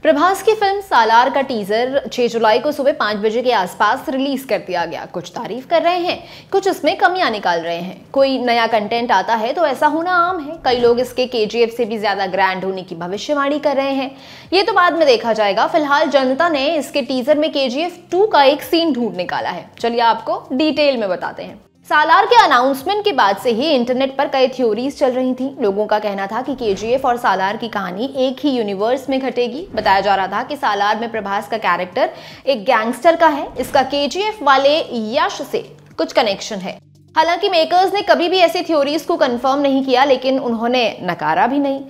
प्रभास की फिल्म सालार का टीजर 6 जुलाई को सुबह 5 बजे के आसपास रिलीज कर दिया गया। कुछ तारीफ कर रहे हैं, कुछ इसमें कमियां निकाल रहे हैं। कोई नया कंटेंट आता है तो ऐसा होना आम है। कई लोग इसके केजीएफ से भी ज्यादा ग्रैंड होने की भविष्यवाणी कर रहे हैं। ये तो बाद में देखा जाएगा। फिलहाल जनता ने इसके टीजर में केजीएफ 2 का एक सीन ढूंढ निकाला है। चलिए आपको डिटेल में बताते हैं। सालार के अनाउंसमेंट के बाद से ही इंटरनेट पर कई थ्योरीज चल रही थी। लोगों का कहना था कि केजीएफ और सालार की कहानी एक ही यूनिवर्स में घटेगी। बताया जा रहा था कि सालार में प्रभास का कैरेक्टर एक गैंगस्टर का है। इसका केजीएफ वाले यश से कुछ कनेक्शन है। हालांकि मेकर्स ने कभी भी ऐसी थ्योरीज को कंफर्म नहीं किया, लेकिन उन्होंने नकारा भी नहीं।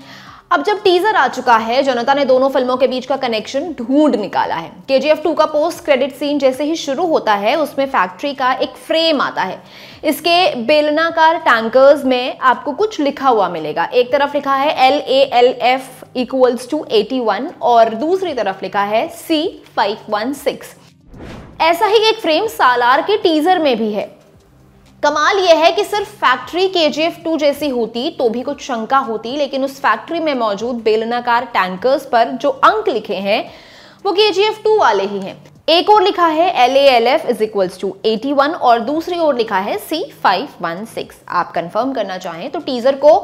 अब जब टीजर आ चुका है, जनता ने दोनों फिल्मों के बीच का कनेक्शन ढूंढ निकाला है। केजीएफ 2 का पोस्ट क्रेडिट सीन जैसे ही शुरू होता है, उसमें फैक्ट्री का एक फ्रेम आता है। इसके बेलनाकार टैंकर्स में आपको कुछ लिखा हुआ मिलेगा। एक तरफ लिखा है LALF = 81 और दूसरी तरफ लिखा है C516। ऐसा ही एक फ्रेम सालार के टीजर में भी है। कमाल यह है कि सिर्फ फैक्ट्री केजीएफ 2 जैसी होती तो भी कुछ शंका होती, लेकिन उस फैक्ट्री में मौजूद बेलनाकार टैंकर्स पर जो अंक लिखे हैं वो केजीएफ 2 वाले ही हैं। एक और लिखा है LALF = 81 और दूसरी ओर लिखा है C516। आप कंफर्म करना चाहें तो टीजर को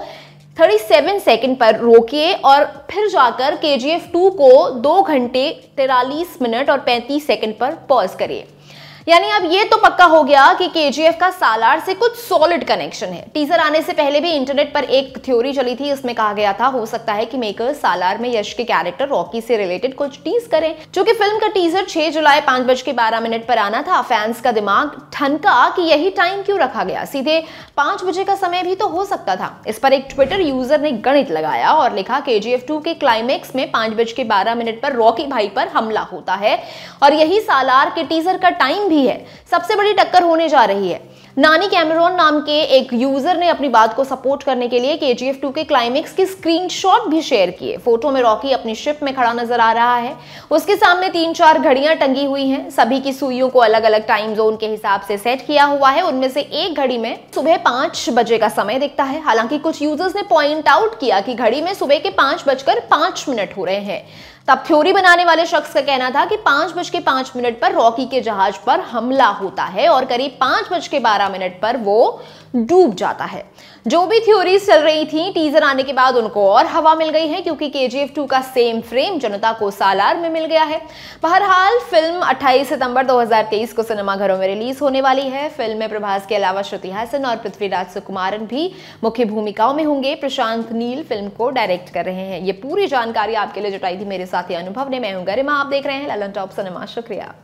37 सेकंड पर रोकिए और फिर जाकर केजीएफ 2 को 2 घंटे 43 मिनट और 35 सेकंड पर पॉज करिए। यानी अब ये तो पक्का हो गया कि केजीएफ का सालार से कुछ सॉलिड कनेक्शन है। टीजर आने से पहले भी इंटरनेट पर एक थ्योरी चली थी। इसमें कहा गया था हो सकता है कि मेकर्स सालार में यश के कैरेक्टर रॉकी से रिलेटेड कुछ टीज करें। चूंकि फिल्म का टीजर 6 जुलाई 5:12 पर आना था, फैंस का दिमाग ठनका कि यही टाइम क्यों रखा गया, सीधे 5 बजे का समय भी तो हो सकता था। इस पर एक ट्विटर यूजर ने गणित लगाया और लिखा केजीएफ 2 के क्लाइमेक्स में 5:12 पर रॉकी भाई पर हमला होता है और यही सालार के टीजर का टाइम भी है। सबसे बड़ी टक्कर होने जा रही है। नानी कैमरॉन नाम के एक यूजर ने अपनी बात को सपोर्ट करने के लिए केजीएफ 2 के क्लाइमेक्स की स्क्रीनशॉट भी शेयर किए। फोटो में रॉकी अपनी शिप में खड़ा नजर आ रहा है। उसके सामने 3-4 घड़ियां टंगी हुई हैं। सभी की सुइयों को अलग अलग टाइम जोन के हिसाब से सेट किया हुआ है। उनमें से एक घड़ी में सुबह 5 बजे का समय दिखता है। हालांकि कुछ यूजर्स ने पॉइंट आउट किया कि घड़ी में सुबह के 5:05 हो रहे हैं। तब थ्योरी बनाने वाले शख्स का कहना था कि 5:05 पर रॉकी के जहाज पर हमला होता है और करीब 5:12 पर वो डूब जाता है। जो भी थ्योरीज चल रही थी, टीजर आने के बाद उनको और हवा मिल गई है, क्योंकि केजीएफ 2 का सेम फ्रेम जनता को सालार में मिल गया है। बहरहाल फिल्म 28 सितंबर 2023 को सिनेमाघरों में रिलीज होने वाली है। फिल्म में प्रभास के अलावा श्रुति हासन और पृथ्वीराज सुकुमारन भी मुख्य भूमिकाओं में होंगे। प्रशांत नील फिल्म को डायरेक्ट कर रहे हैं। ये पूरी जानकारी आपके लिए जुटाई थी मेरे साथी अनुभव ने। मैं हूं गरिमा, आप देख रहे हैं ललन टॉप सिनेमा। शुक्रिया।